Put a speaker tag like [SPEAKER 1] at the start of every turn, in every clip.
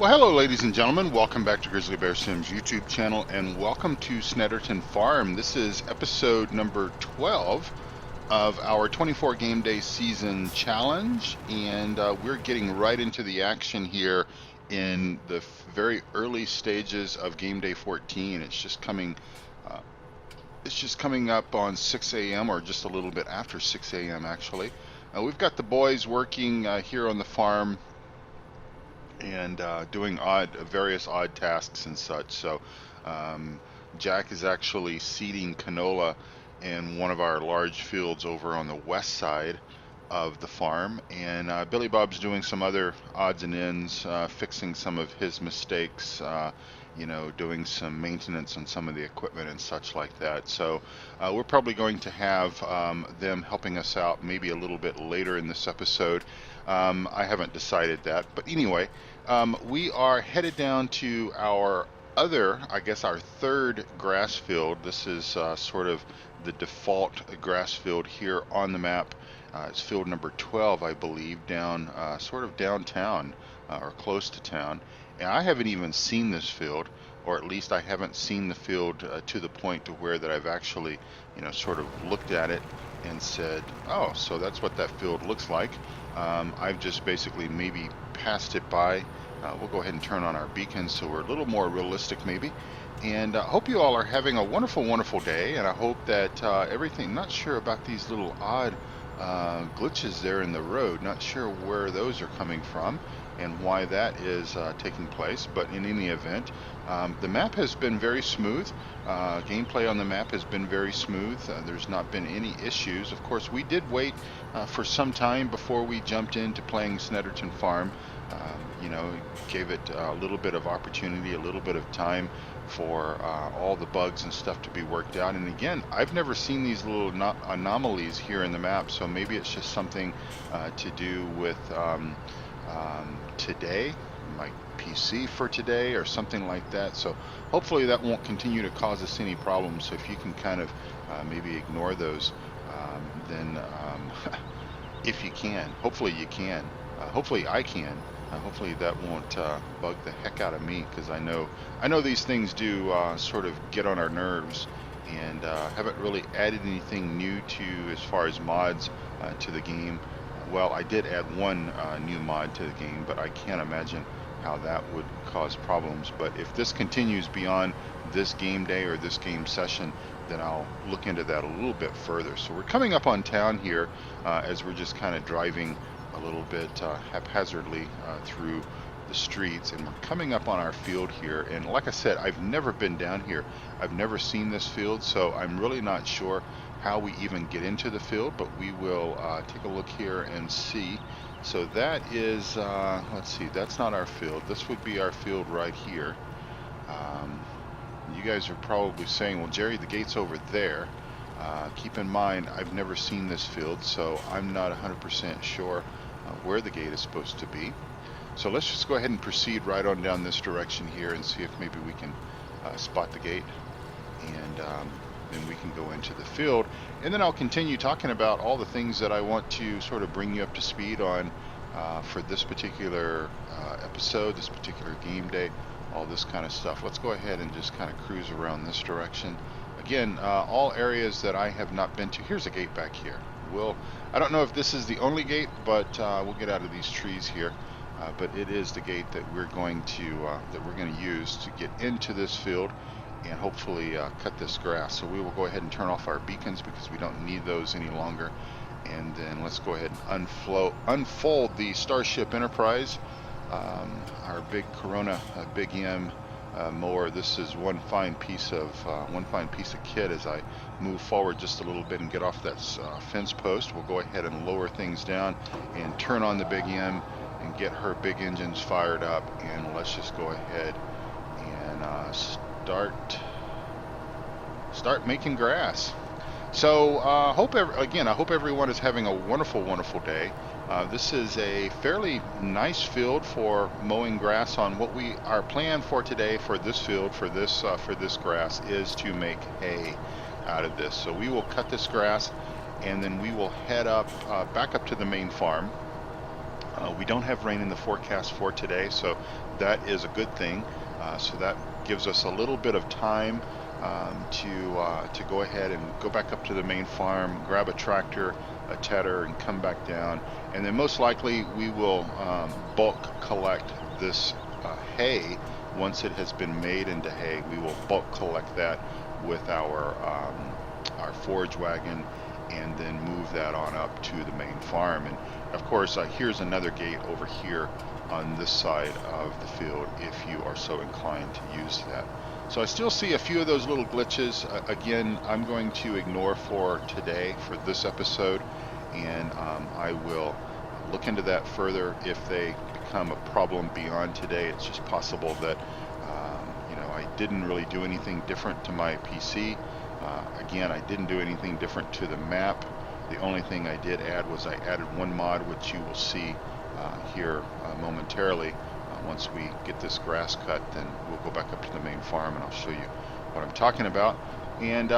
[SPEAKER 1] Well, hello, ladies and gentlemen. Welcome back to Grizzly Bear Sims YouTube channel, and welcome to Snetterton Farm. This is episode number 12 of our 24 game day season challenge, and we're getting right into the action here in the very early stages of game day 14. Uh, it's just coming up on 6 a.m. or just a little bit after 6 a.m. actually. We've got the boys working here on the farm and doing various odd tasks and such. So um, Jack is actually seeding canola in one of our large fields over on the west side of the farm, and Billy Bob's doing some other odds and ends, fixing some of his mistakes, doing some maintenance on some of the equipment and such like that. So we're probably going to have them helping us out maybe a little bit later in this episode. I haven't decided that, but anyway, we are headed down to I guess our third grass field. This is sort of the default grass field here on the map. It's field number 12, I believe, down sort of downtown or close to town. And I haven't even seen this field, or at least I haven't seen the field to the point to where that I've actually, sort of looked at it and said, oh, so that's what that field looks like. I've just basically maybe passed it by. We'll go ahead and turn on our beacons so we're a little more realistic maybe. And I hope you all are having a wonderful, wonderful day. And I hope that everything, not sure about these little odd glitches there in the road, not sure where those are coming from and why that is taking place. But in any event, the map has been very smooth. Gameplay on the map has been very smooth. There's not been any issues. Of course, we did wait for some time before we jumped into playing Snetterton Farm. Gave it a little bit of opportunity, a little bit of time for all the bugs and stuff to be worked out. And again, I've never seen these little anomalies here in the map, so maybe it's just something to do with today, my PC for today or something like that. So hopefully that won't continue to cause us any problems. So if you can kind of maybe ignore those, then if you can, hopefully you can. Hopefully I can. Hopefully that won't bug the heck out of me, because I know these things do sort of get on our nerves, and haven't really added anything new to as far as mods to the game. Well, I did add one new mod to the game, but I can't imagine how that would cause problems. But if this continues beyond this game day or this game session, then I'll look into that a little bit further. So we're coming up on town here as we're just kind of driving a little bit haphazardly through the streets, and we're coming up on our field here. And like I said, I've never been down here. I've never seen this field, so I'm really not sure how we even get into the field, but we will take a look here and see. So that is, let's see, that's not our field. This would be our field right here. You guys are probably saying, well, Jerry, the gate's over there. Keep in mind, I've never seen this field, so I'm not 100% sure where the gate is supposed to be. So let's just go ahead and proceed right on down this direction here and see if maybe we can spot the gate, and then we can go into the field. And then I'll continue talking about all the things that I want to sort of bring you up to speed on for this particular episode, this particular game day, all this kind of stuff. Let's go ahead and just kind of cruise around this direction. Again, all areas that I have not been to. Here's a gate back here. I don't know if this is the only gate, but we'll get out of these trees here. But it is the gate that we're going to use to get into this field and hopefully cut this grass. So we will go ahead and turn off our beacons because we don't need those any longer. And then let's go ahead and unfold the Starship Enterprise, our big Corona Big M mower. This is one fine piece of kit. As I move forward just a little bit and get off that fence post, we'll go ahead and lower things down and turn on the Big M and get her big engines fired up. And let's just go ahead and start making grass. So I hope everyone is having a wonderful, wonderful day. This is a fairly nice field for mowing grass on. Our plan for today for this field, for this grass, is to make hay out of this. So we will cut this grass, and then we will head back up to the main farm. We don't have rain in the forecast for today, so that is a good thing. So that gives us a little bit of time to go ahead and go back up to the main farm, grab a tractor, a tedder, and come back down. And then most likely we will bulk collect this hay. Once it has been made into hay, we will bulk collect that with our forage wagon, and then move that on up to the main farm. And of course, here's another gate over here on this side of the field if you are so inclined to use that. So I still see a few of those little glitches. Again, I'm going to ignore for today, for this episode, and I will look into that further if they become a problem beyond today. It's just possible that I didn't really do anything different to my PC. Again, I didn't do anything different to the map. The only thing I did add was I added one mod, which you will see here momentarily. Once we get this grass cut, then we'll go back up to the main farm and I'll show you what I'm talking about. And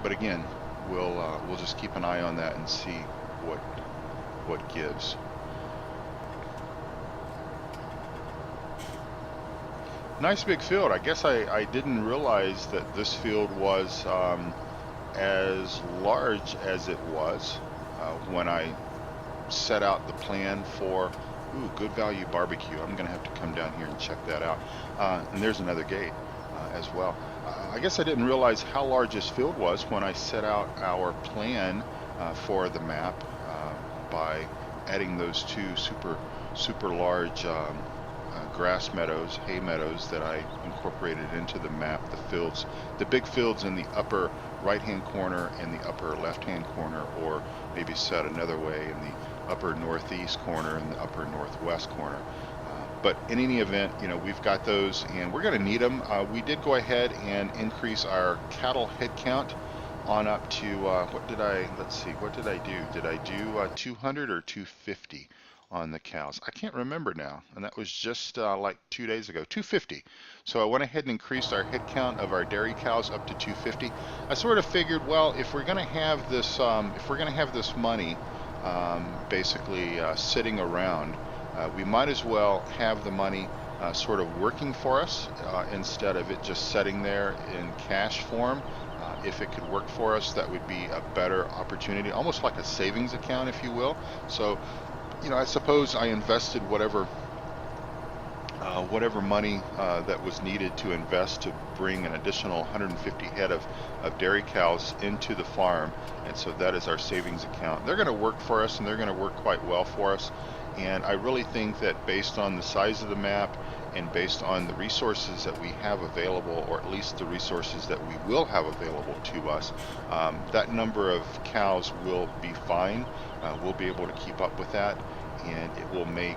[SPEAKER 1] but again, we'll just keep an eye on that and see what gives. Nice big field. I guess I didn't realize that this field was as large as it was when I set out the plan for good value barbecue. I'm gonna have to come down here and check that out. And there's another gate as well. I guess I didn't realize how large this field was when I set out our plan for the map by adding those two super large grass meadows, hay meadows that I incorporated into the map. The big fields in the upper right hand corner and the upper left hand corner, or maybe said another way, in the upper northeast corner and the upper northwest corner. But in any event, we've got those and we're going to need them. We did go ahead and increase our cattle head count on up to what did I do? Did I do 200 or 250 on the cows? I can't remember now, and that was just like 2 days ago. 250. So I went ahead and increased our head count of our dairy cows up to 250. I sort of figured, well, if we're going to have this money basically sitting around, we might as well have the money sort of working for us instead of it just sitting there in cash form. If it could work for us, that would be a better opportunity, almost like a savings account, if you will. So, I suppose I invested whatever money that was needed to invest to bring an additional 150 head of dairy cows into the farm, and so that is our savings account. They're going to work for us, and they're going to work quite well for us. And I really think that based on the size of the map and based on the resources that we have available, or at least the resources that we will have available to us, that number of cows will be fine. We'll be able to keep up with that, and it will make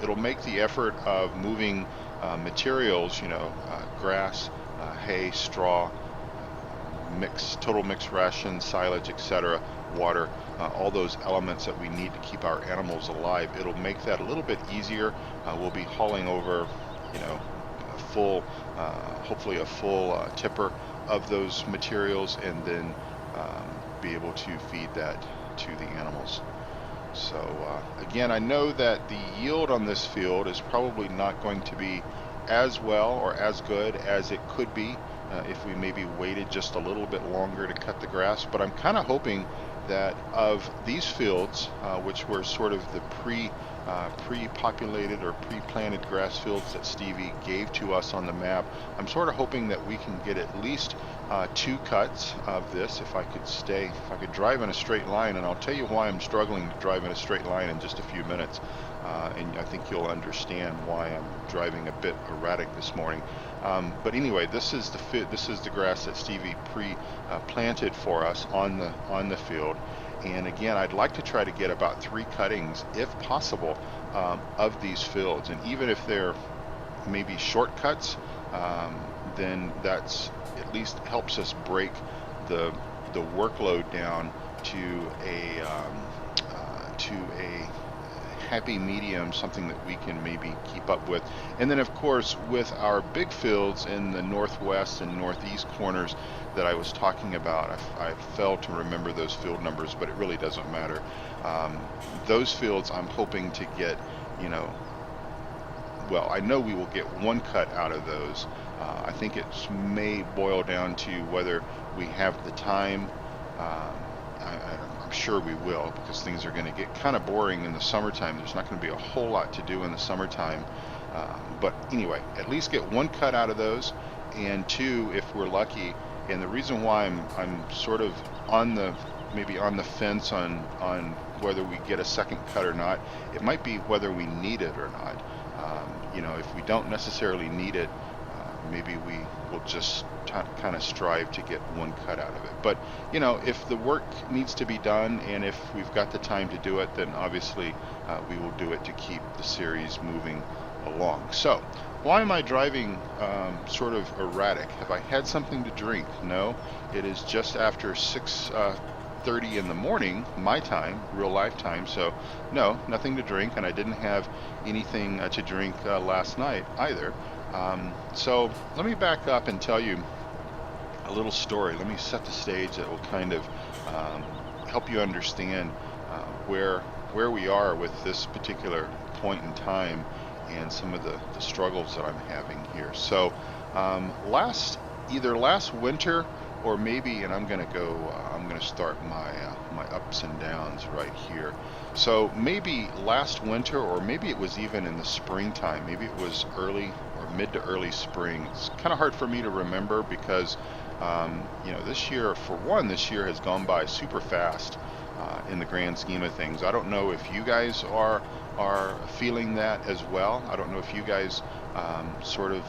[SPEAKER 1] it'll make the effort of moving materials, grass, hay, straw, total mix ration, silage, etc., water, all those elements that we need to keep our animals alive. It'll make that a little bit easier. We'll be hauling over, hopefully a full tipper of those materials, and then be able to feed that to the animals. So again, I know that the yield on this field is probably not going to be as well or as good as it could be if we maybe waited just a little bit longer to cut the grass. But I'm kind of hoping that of these fields, which were sort of the pre-populated or pre-planted grass fields that Stevie gave to us on the map, I'm sort of hoping that we can get at least 2 cuts of this if I could drive in a straight line. And I'll tell you why I'm struggling to drive in a straight line in just a few minutes, and I think you'll understand why I'm driving a bit erratic this morning. But anyway, this is the grass that Stevie planted for us on the field. And again, I'd like to try to get about 3 cuttings, if possible, of these fields. And even if they're maybe shortcuts, then that's at least helps us break the workload down to a happy medium, something that we can maybe keep up with. And then of course, with our big fields in the northwest and northeast corners that I was talking about, I failed to remember those field numbers, but it really doesn't matter. Those fields I'm hoping to get, well, I know we will get one cut out of those. I think it may boil down to whether we have the time. Um, I'm sure we will, because things are going to get kind of boring in the summertime. There's not going to be a whole lot to do in the summertime. But anyway, at least get one cut out of those, and two, if we're lucky. And the reason why I'm sort of on the maybe on the fence on whether we get a second cut or not, it might be whether we need it or not. If we don't necessarily need it, maybe we will just kind of strive to get one cut out of it. But if the work needs to be done and if we've got the time to do it, then obviously we will do it to keep the series moving along. So why am I driving sort of erratic? Have I had something to drink? No, it is just after 6:30 in the morning, my time, real life time. So no, nothing to drink, and I didn't have anything to drink last night either. So let me back up and tell you a little story. Let me set the stage that will kind of help you understand where we are with this particular point in time and some of the struggles that I'm having here. So either last winter or maybe, and I'm going to start my ups and downs right here. So maybe last winter, or maybe it was even in the springtime. Maybe it was early or mid to early spring. It's kind of hard for me to remember because this year has gone by super fast in the grand scheme of things. I don't know if you guys are feeling that as well. I don't know if you guys sort of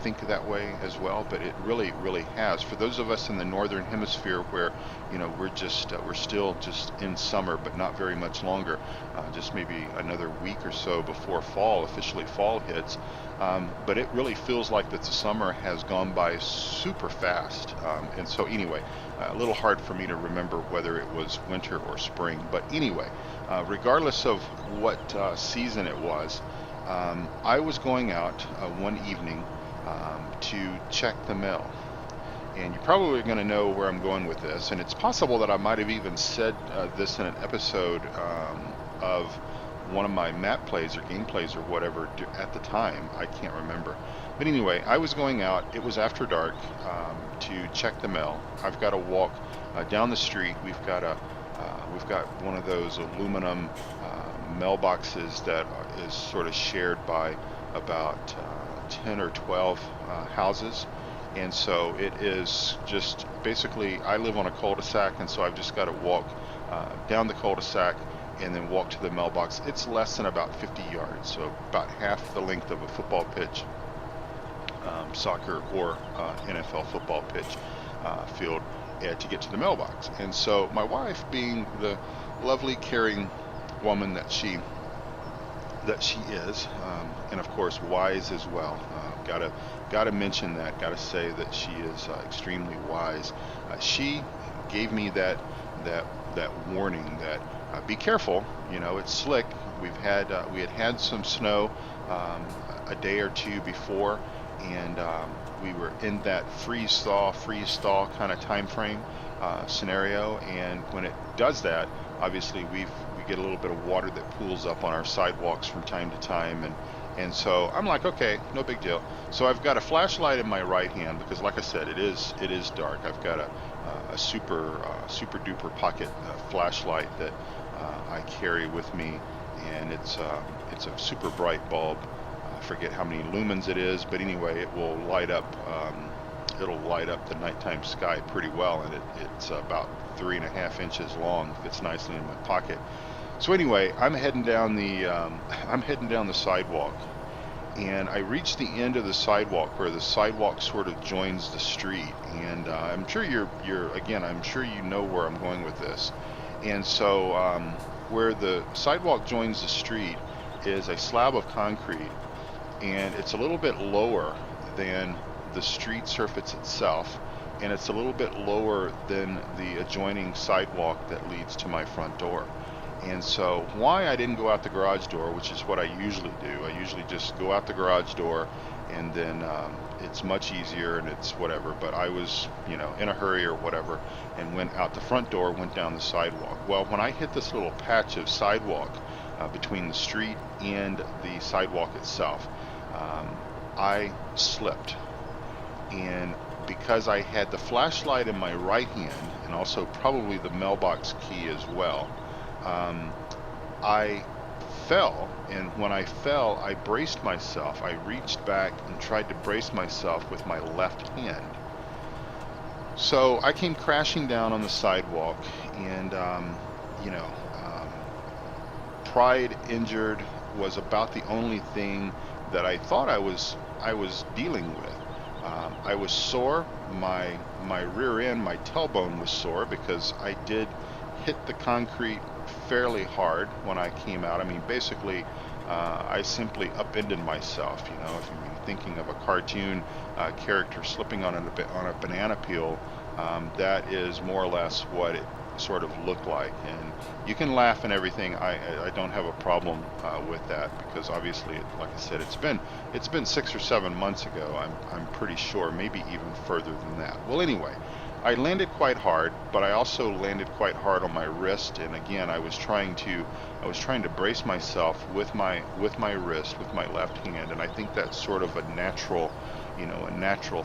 [SPEAKER 1] think that way as well, but it really has. For those of us in the northern hemisphere where we're still just in summer, but not very much longer, just maybe another week or so before officially fall hits. But it really feels like that the summer has gone by super fast. And so anyway, a little hard for me to remember whether it was winter or spring. But anyway, regardless of what season it was, I was going out one evening to check the mail. And you're probably going to know where I'm going with this. And it's possible that I might have even said this in an episode of one of my map plays or gameplays or whatever at the time. I can't remember. But anyway, I was going out. It was after dark to check the mail. I've got to walk down the street. We've got one of those aluminum mailboxes that is sort of shared by about 10 or 12 houses. And so it is just basically, I live on a cul-de-sac, and so I've just got to walk down the cul-de-sac and then walk to the mailbox. It's less than about 50 yards, so about half the length of a football pitch, soccer or NFL football pitch field to get to the mailbox. And so my wife, being the lovely, caring woman that she is, and of course wise as well. Gotta mention that. Gotta say that she is extremely wise. She gave me that warning that be careful. It's slick. We had some snow a day or two before, and we were in that freeze thaw kind of time frame scenario. And when it does that, obviously we get a little bit of water that pools up on our sidewalks from time to time, and so I'm like, okay, no big deal. So I've got a flashlight in my right hand because, like I said, it is dark. I've got a super duper pocket flashlight that I carry with me, and it's a super bright bulb. I forget how many lumens it is, but anyway, it will light up. It'll light up the nighttime sky pretty well, and it's about 3.5 inches long. Fits nicely in my pocket. So anyway, I'm heading down the sidewalk, and I reach the end of the sidewalk where the sidewalk sort of joins the street. And I'm sure I'm sure you know where I'm going with this. And so where the sidewalk joins the street is a slab of concrete, and it's a little bit lower than the street surface itself, and it's a little bit lower than the adjoining sidewalk that leads to my front door. And so why I didn't go out the garage door, which is what I usually do, I usually just go out the garage door, and then it's much easier and it's whatever, but I was in a hurry or whatever, and went out the front door, went down the sidewalk. Well, when I hit this little patch of sidewalk, between the street and the sidewalk itself. Um, I slipped, and because I had the flashlight in my right hand and also probably the mailbox key as well, um, I fell, and when I fell, I braced myself. I reached back and tried to brace myself with my left hand. So I came crashing down on the sidewalk, and you know, um, pride injured was about the only thing that I thought I was dealing with. I was sore. My rear end, my tailbone was sore because I did hit the concrete fairly hard when I came out. I mean, basically, I simply upended myself. You know, if you're thinking of a cartoon character slipping on a banana peel, that is more or less what it sort of looked like. And you can laugh and everything. I don't have a problem with that, because obviously, like I said, it's been 6 or 7 months ago. I'm pretty sure, maybe even further than that. Well, anyway, I landed quite hard, but I also landed quite hard on my wrist. And again, I was trying to brace myself with my wrist, with my left hand. And I think that's sort of a natural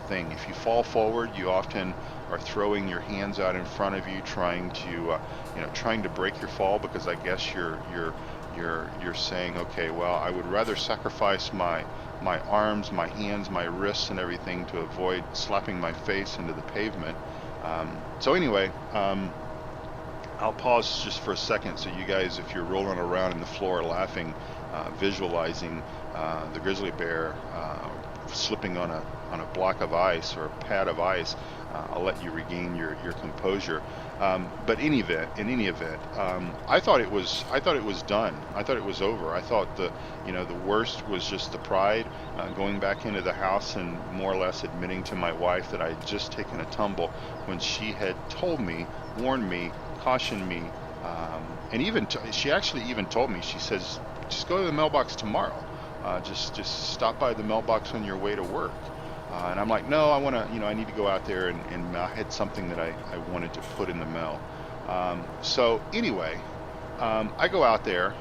[SPEAKER 1] thing. If you fall forward, you often are throwing your hands out in front of you, trying to break your fall, because I guess you're saying, okay, well, I would rather sacrifice my arms, my hands, my wrists, and everything to avoid slapping my face into the pavement. So anyway, I'll pause just for a second so you guys, if you're rolling around in the floor laughing, visualizing the grizzly bear slipping on a block of ice or a pad of ice, I'll let you regain your composure. But in any event, I thought it was done. I thought it was over. I thought the worst was just the pride, going back into the house and more or less admitting to my wife that I had just taken a tumble, when she had told me, warned me, cautioned me, and even she actually even told me, she says, just go to the mailbox tomorrow. Just stop by the mailbox on your way to work. And I'm like, no, I need to go out there, and I had something that I wanted to put in the mail. So anyway, I go out there,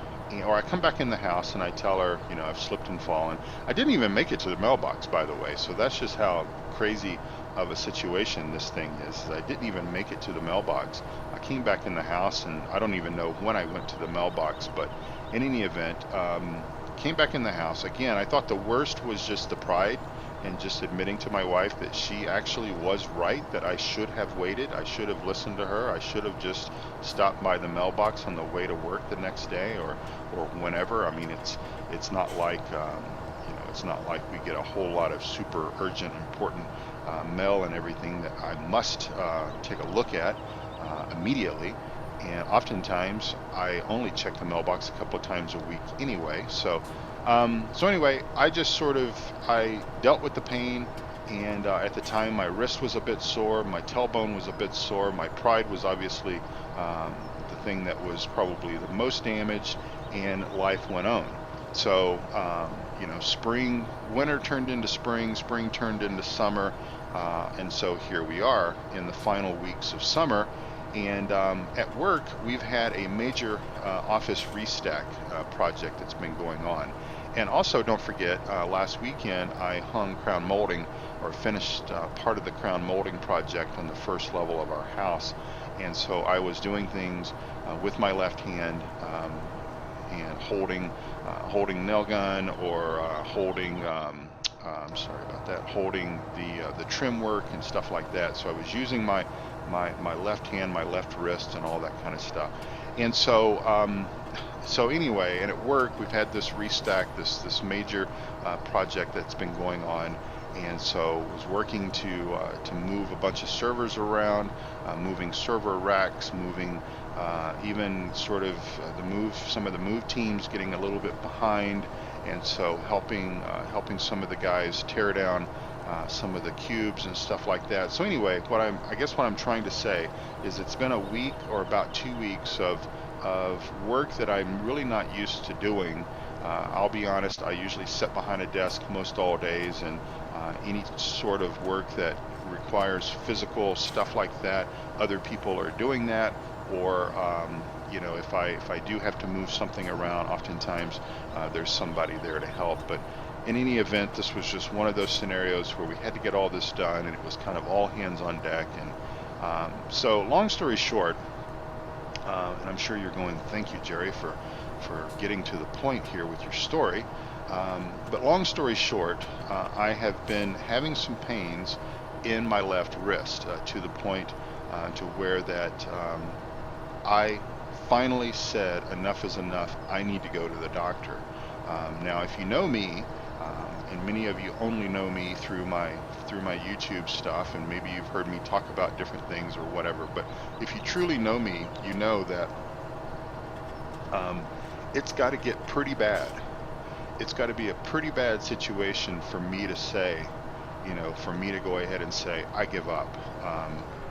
[SPEAKER 1] or I come back in the house and I tell her, I've slipped and fallen. I didn't even make it to the mailbox, by the way. So that's just how crazy of a situation this thing is. I didn't even make it to the mailbox. I came back in the house, and I don't even know when I went to the mailbox, but in any event, came back in the house. Again, I thought the worst was just the pride, and just admitting to my wife that she actually was right, that I should have waited. I should have listened to her. I should have just stopped by the mailbox on the way to work the next day, or whenever. I mean, it's not like it's not like we get a whole lot of super urgent, important mail and everything that I must take a look at immediately. And oftentimes I only check the mailbox a couple of times a week anyway. So anyway, I dealt with the pain, and at the time my wrist was a bit sore, my tailbone was a bit sore, my pride was obviously the thing that was probably the most damaged, and life went on. So winter turned into spring turned into summer, and so here we are in the final weeks of summer. And at work, we've had a major office restack project that's been going on. And also, don't forget, last weekend I hung crown molding, or finished part of the crown molding project on the first level of our house. And so I was doing things with my left hand, and holding nail gun, or holding holding the trim work and stuff like that. So I was using my left hand, my left wrist, and all that kind of stuff. And so anyway, and at work we've had this restack, this major project that's been going on. And so I was working to move a bunch of servers around, moving server racks, moving even sort of some of the move teams getting a little bit behind, and so helping some of the guys tear down some of the cubes and stuff like that. So anyway, what I'm trying to say is, it's been a week or about 2 weeks of work that I'm really not used to doing. I'll be honest, I usually sit behind a desk most all days, and any sort of work that requires physical stuff like that, other people are doing that, or if I do have to move something around, oftentimes there's somebody there to help. But in any event, this was just one of those scenarios where we had to get all this done, and it was kind of all hands on deck. And so, long story short, and I'm sure you're going, thank you, Jerry, for getting to the point here with your story. But long story short, I have been having some pains in my left wrist to the point to where that I finally said enough is enough. I need to go to the doctor. Now, if you know me, and many of you only know me through my YouTube stuff, and maybe you've heard me talk about different things or whatever, but if you truly know me, you know that it's got to get pretty bad. It's got to be a pretty bad situation for me to say, for me to go ahead and say, I give up.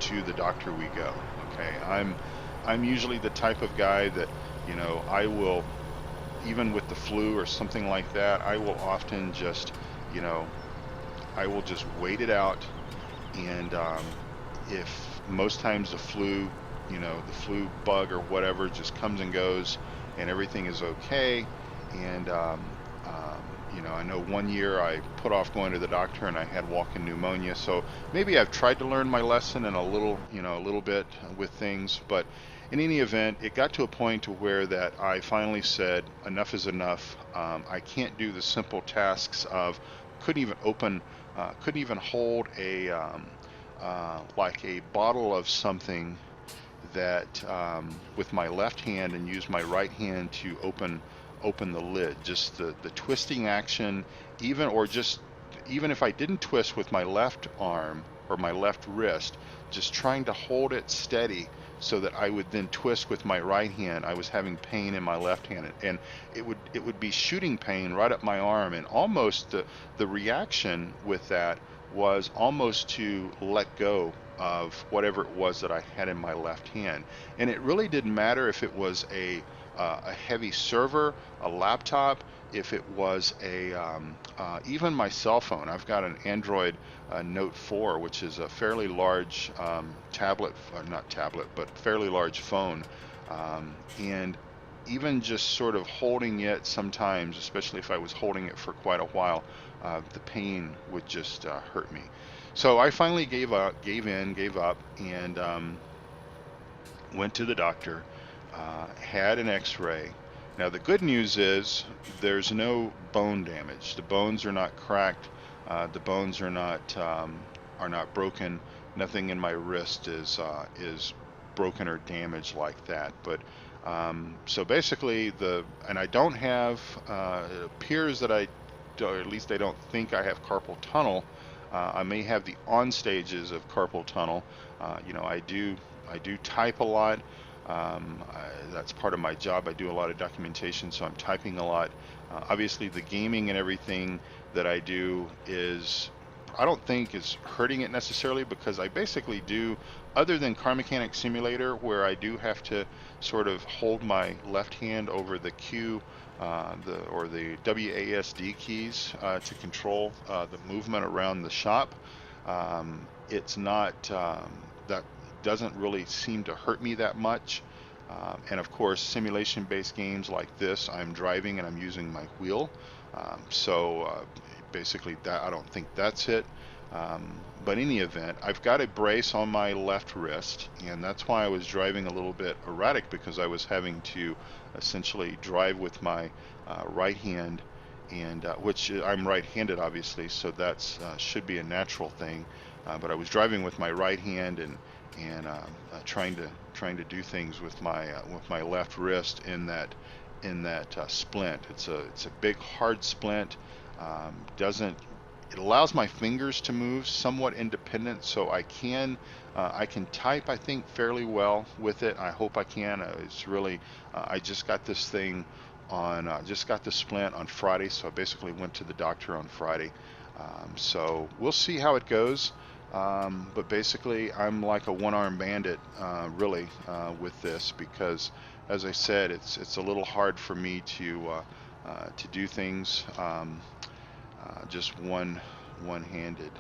[SPEAKER 1] To the doctor we go. Okay, I'm usually the type of guy that, I will, even with the flu or something like that, I will often just, I will just wait it out. And if most times the flu, the flu bug or whatever just comes and goes and everything is okay. And I know one year I put off going to the doctor and I had walk-in pneumonia. So maybe I've tried to learn my lesson in a little bit with things. But in any event, it got to a point to where that I finally said enough is enough. I can't do the simple tasks of couldn't even hold a like a bottle of something that with my left hand and use my right hand to open the lid. Just the twisting action, even if I didn't twist with my left arm or my left wrist, just trying to hold it steady so that I would then twist with my right hand. I was having pain in my left hand, and it would be shooting pain right up my arm, and almost the reaction with that was almost to let go of whatever it was that I had in my left hand. And it really didn't matter if it was a heavy server, a laptop, if it was even my cell phone. I've got an Android Note 4, which is a fairly large not tablet, but fairly large phone. And even just sort of holding it sometimes, especially if I was holding it for quite a while, the pain would just hurt me. So I finally gave up, and went to the doctor, had an x-ray. Now the good news is there's no bone damage. The bones are not cracked. The bones are not broken. Nothing in my wrist is broken or damaged like that. But so basically and I don't have, it appears that or at least I don't think I have carpal tunnel. I may have the on stages of carpal tunnel. I do type a lot. That's part of my job. I do a lot of documentation, so I'm typing a lot. Obviously, the gaming and everything that I do I don't think is hurting it necessarily, because I basically do, other than Car Mechanic Simulator, where I do have to sort of hold my left hand over the Q or the WASD keys to control the movement around the shop. It's not, that doesn't really seem to hurt me that much. And of course, simulation-based games like this, I'm driving and I'm using my wheel. So basically, I don't think that's it. But in any event, I've got a brace on my left wrist, and that's why I was driving a little bit erratic, because I was having to essentially drive with my right hand, and which I'm right-handed, obviously, so that's should be a natural thing. But I was driving with my right hand and trying to do things with my left wrist in that splint. It's a big hard splint. It allows my fingers to move somewhat independent, so I can type, I think, fairly well with it. I hope I can. It's really I just got this thing on just got the splint on Friday, so I basically went to the doctor on Friday. So we'll see how it goes. But basically, I'm like a one-armed bandit, really, with this, because, as I said, it's a little hard for me to do things just one-handed.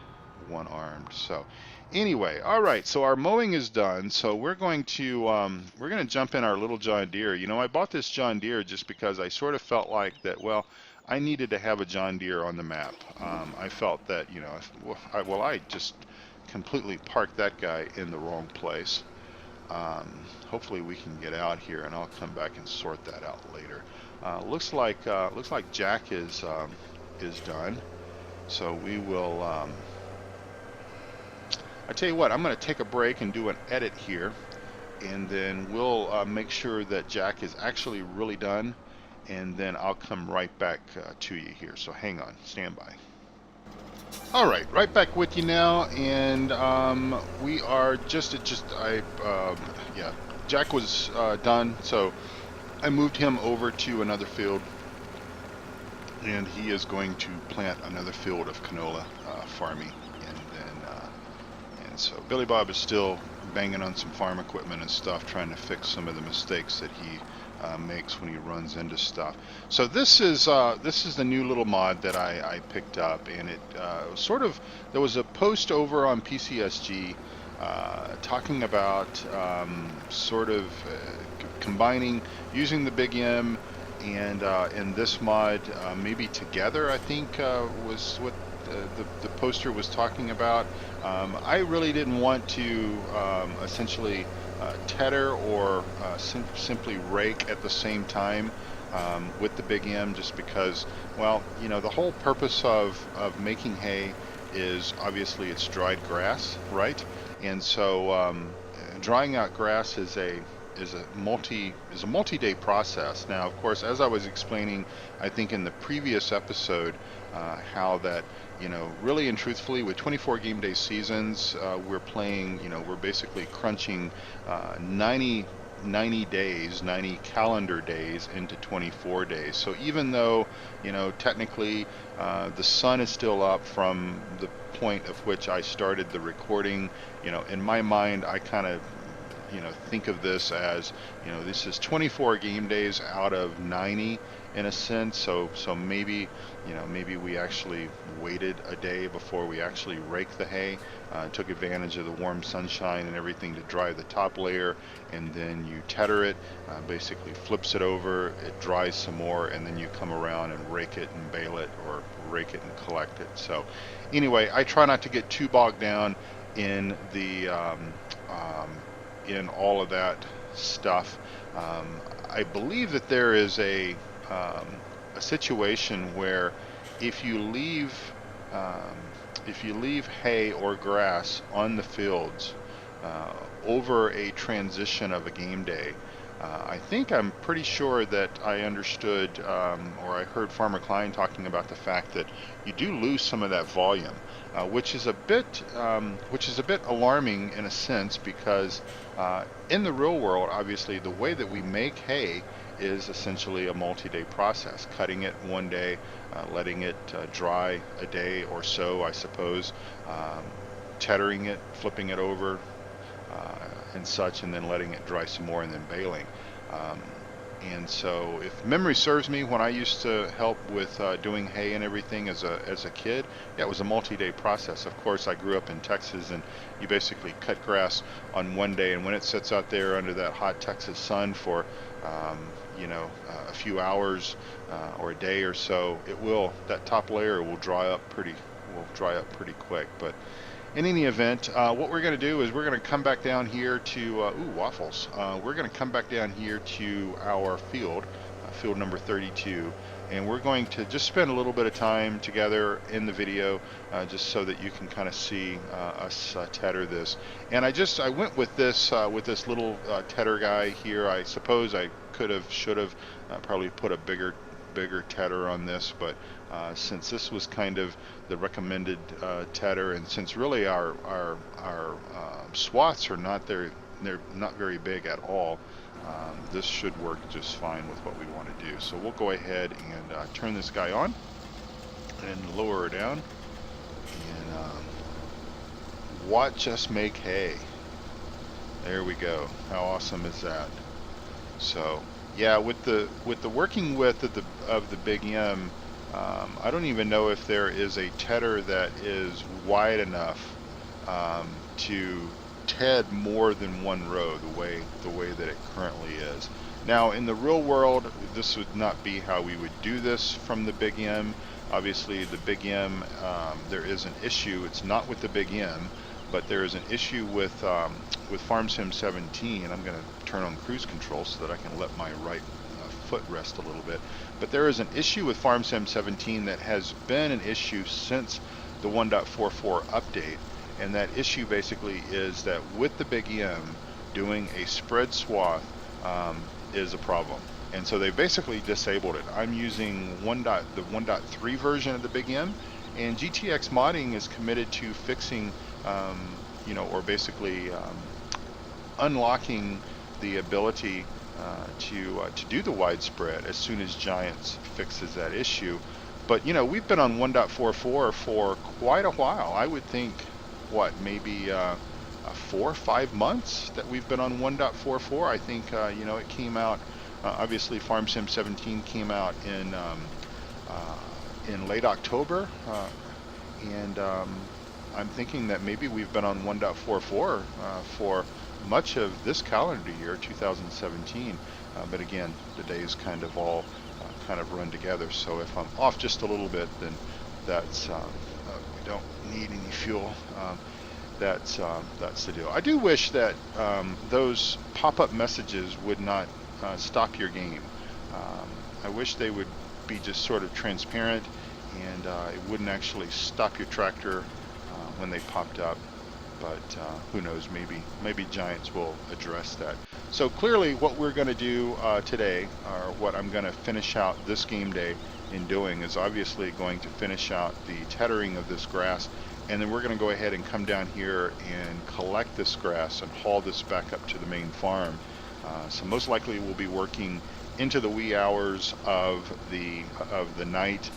[SPEAKER 1] one-armed. So anyway, all right, so our mowing is done. So we're going to jump in our little John Deere. You know, I bought this John Deere just because I sort of felt like that, well, I needed to have a John Deere on the map. I felt that, you know, I just completely parked that guy in the wrong place. Hopefully we can get out here, and I'll come back and sort that out later. Looks like Jack is done. So we will. I tell you what, I'm going to take a break and do an edit here, and then we'll make sure that Jack is actually really done, and then I'll come right back to you here. So hang on, stand by. All right back with you now, and we are yeah, Jack was done, so I moved him over to another field, and he is going to plant another field of canola farming, and so Billy Bob is still banging on some farm equipment and stuff, trying to fix some of the mistakes that he makes when he runs into stuff. So this is the new little mod that I picked up, and it there was a post over on PCSG talking about combining, using the Big M and this mod maybe together, I think was what the poster was talking about. I really didn't want to essentially tether or simply rake at the same time with the Big M, just because, well, you know, the whole purpose of making hay is obviously it's dried grass, right? And so drying out grass is a multi-day process. Now, of course, as I was explaining, I think in the previous episode, how that, you know, really and truthfully, with 24 game day seasons, we're playing, you know, we're basically crunching 90 days, 90 calendar days into 24 days. So even though, you know, technically the sun is still up from the point of which I started the recording, you know, in my mind, I kind of, you know, think of this as, you know, this is 24 game days out of 90 in a sense. So maybe, you know, maybe we actually waited a day before we actually raked the hay, took advantage of the warm sunshine and everything to dry the top layer, and then you tether it, basically flips it over, it dries some more, and then you come around and rake it and bale it, or rake it and collect it. So anyway, I try not to get too bogged down in the in all of that stuff. I believe that there is a situation where if you leave hay or grass on the fields over a transition of a game day, I'm pretty sure that I understood, or I heard Farmer Klein talking about the fact that you do lose some of that volume, which is a bit alarming in a sense, because in the real world, obviously, the way that we make hay is essentially a multi-day process. Cutting it one day, letting it dry a day or so, I suppose, tethering it, flipping it over, and such, and then letting it dry some more, and then baling. And so, if memory serves me, when I used to help with doing hay and everything as a kid, yeah, it was a multi-day process. Of course, I grew up in Texas, and you basically cut grass on one day, and when it sits out there under that hot Texas sun for a few hours or a day or so, that top layer will dry up pretty quick. But in any event, what we're going to do is we're going to come back down here to waffles. We're going to come back down here to our field number 32, and we're going to just spend a little bit of time together in the video, just so that you can kind of see us tether this. And I went with this little tether guy here. I suppose I should have probably put a bigger tether on this, but since this was kind of the recommended tether, and since really our swaths are not there, they're not very big at all, this should work just fine with what we want to do. So we'll go ahead and turn this guy on and lower her down, and watch us make hay. There we go. How awesome is that? So yeah, with the working width of the Big M, I don't even know if there is a tedder that is wide enough to ted more than one row the way that it currently is. Now in the real world, this would not be how we would do this from the Big M. Obviously the Big M, there is an issue. It's not with the Big M, but there is an issue with FarmSim 17. I'm going to turn on cruise control so that I can let my right foot rest a little bit. But there is an issue with FarmSim 17 that has been an issue since the 1.44 update. And that issue basically is that with the Big M, doing a spread swath is a problem. And so they basically disabled it. I'm using the 1.3 version of the Big M, and GTX Modding is committed to fixing, or basically unlocking the ability to do the widespread as soon as Giants fixes that issue. But we've been on 1.44 for quite a while. I would think, maybe 4 or 5 months that we've been on 1.44. I think it came out. Obviously, FarmSim 17 came out in late October, and I'm thinking that maybe we've been on 1.44 for much of this calendar year, 2017. But again, the days kind of all kind of run together. So if I'm off just a little bit, then that's we don't need any fuel. That's the deal. I do wish that those pop-up messages would not stop your game. I wish they would be just sort of transparent, and it wouldn't actually stop your tractor when they popped up. But who knows, maybe Giants will address that. So clearly what we're going to do today, or what I'm going to finish out this game day in doing, is obviously going to finish out the tethering of this grass, and then we're going to go ahead and come down here and collect this grass and haul this back up to the main farm. So most likely we'll be working into the wee hours of the night,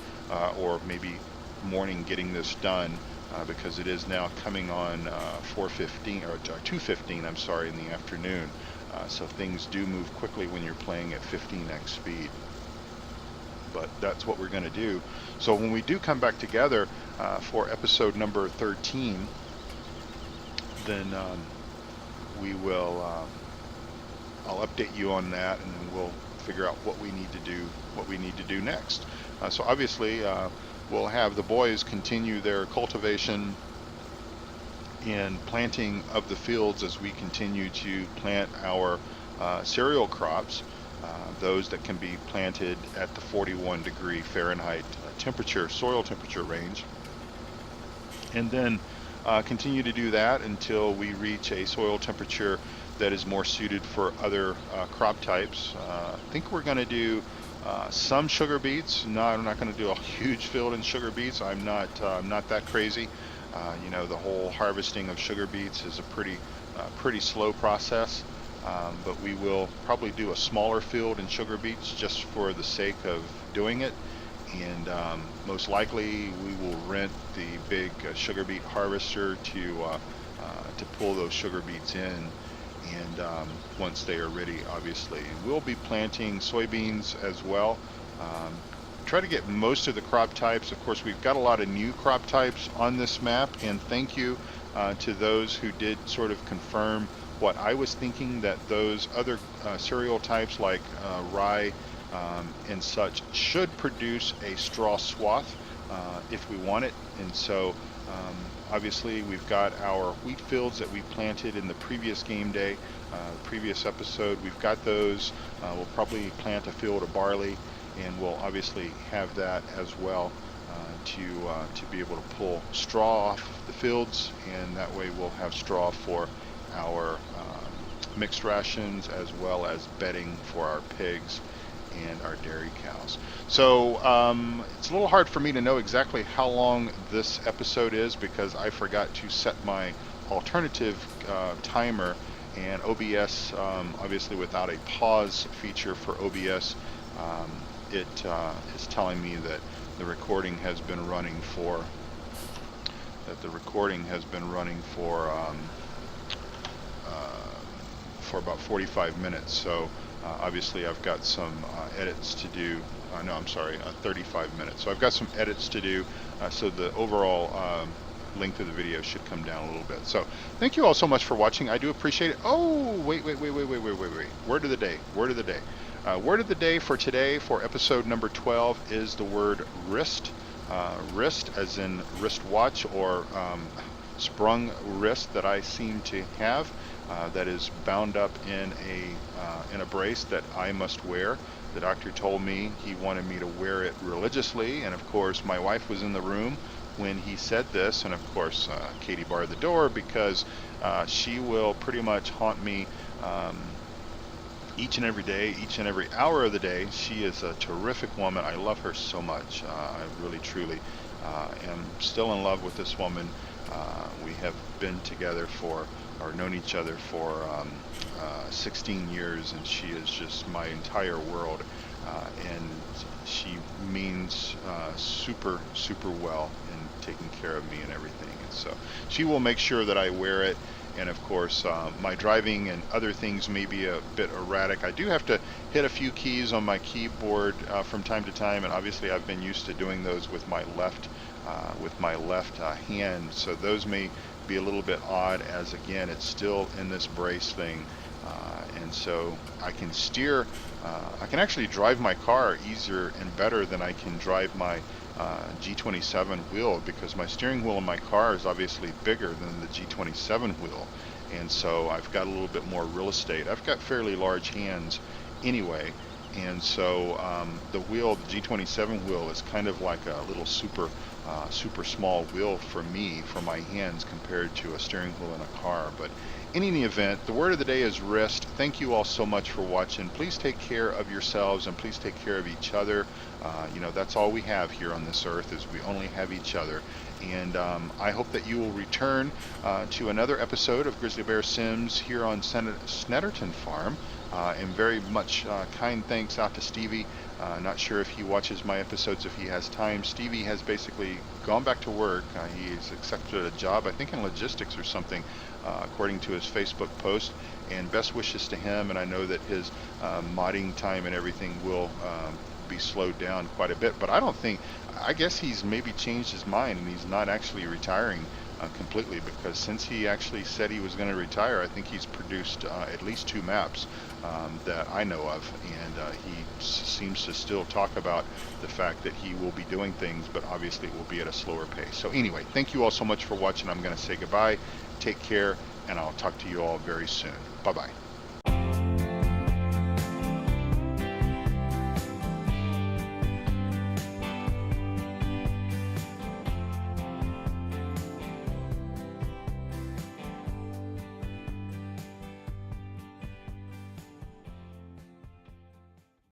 [SPEAKER 1] or maybe morning, getting this done. Because it is now coming on 4:15 or 2:15, I'm sorry, in the afternoon. So things do move quickly when you're playing at 15x speed. But that's what we're going to do. So when we do come back together for episode number 13, then we will. I'll update you on that, and then we'll figure out what we need to do next. So obviously. We'll have the boys continue their cultivation and planting of the fields as we continue to plant our cereal crops, those that can be planted at the 41 degree Fahrenheit soil temperature range. And then continue to do that until we reach a soil temperature that is more suited for other crop types. I think we're going to do some sugar beets. No, I'm not going to do a huge field in sugar beets. I'm not that crazy. The whole harvesting of sugar beets is a pretty slow process. But we will probably do a smaller field in sugar beets just for the sake of doing it. And most likely we will rent the big sugar beet harvester to pull those sugar beets in. And once they are ready, obviously. We'll be planting soybeans as well. Try to get most of the crop types. Of course, we've got a lot of new crop types on this map, and thank you to those who did sort of confirm what I was thinking, that those other cereal types like rye and such should produce a straw swath if we want it. And so obviously we've got our wheat fields that we planted in the previous game day, previous episode. We've got those. We'll probably plant a field of barley, and we'll obviously have that as well to be able to pull straw off the fields, and that way we'll have straw for our mixed rations as well as bedding for our pigs and our dairy cows. So it's a little hard for me to know exactly how long this episode is, because I forgot to set my alternative timer, and OBS, obviously without a pause feature for OBS, it is telling me that the recording has been running for about 45 minutes. So Obviously, I've got some edits to do. No, I'm sorry, 35 minutes. So I've got some edits to do, so the overall length of the video should come down a little bit. So thank you all so much for watching. I do appreciate it. Oh, wait. Word of the day. Word of the day. Word of the day for today, for episode number 12, is the word wrist. Wrist as in wristwatch, or sprung wrist that I seem to have, that is bound up in a brace that I must wear. The doctor told me he wanted me to wear it religiously, and of course my wife was in the room when he said this, and of course Katie barred the door, because she will pretty much haunt me each and every day, each and every hour of the day. She is a terrific woman. I love her so much. I really, truly am still in love with this woman. We have been together or known each other for 16 years, and she is just my entire world. And she means super, super well in taking care of me and everything. And so she will make sure that I wear it. And of course, my driving and other things may be a bit erratic. I do have to hit a few keys on my keyboard from time to time, and obviously I've been used to doing those with my left hand. So those may be a little bit odd, as again, it's still in this brace thing. And so I can steer, I can actually drive my car easier and better than I can drive my G27 wheel, because my steering wheel in my car is obviously bigger than the G27 wheel, and so I've got a little bit more real estate. I've got fairly large hands anyway, and so the wheel, the G27 wheel, is kind of like a little super small wheel for me, for my hands, compared to a steering wheel in a car. But in any event, the word of the day is wrist. Thank you all so much for watching. Please take care of yourselves, and please take care of each other. You know, that's all we have here on this earth, is we only have each other. And I hope that you will return to another episode of Grizzly Bear Sims here on Snetterton Farm. And very much kind thanks out to Stevie. Not sure if he watches my episodes if he has time. Stevie has basically gone back to work. He's accepted a job, I think in logistics or something, according to his Facebook post. And best wishes to him, and I know that his modding time and everything will be slowed down quite a bit. But I guess he's maybe changed his mind, and he's not actually retiring completely, because since he actually said he was going to retire, I think he's produced at least 2 maps that I know of, and he seems to still talk about the fact that he will be doing things, but obviously it will be at a slower pace. So anyway, thank you all so much for watching. I'm going to say goodbye, take care, and I'll talk to you all very soon. Bye-bye.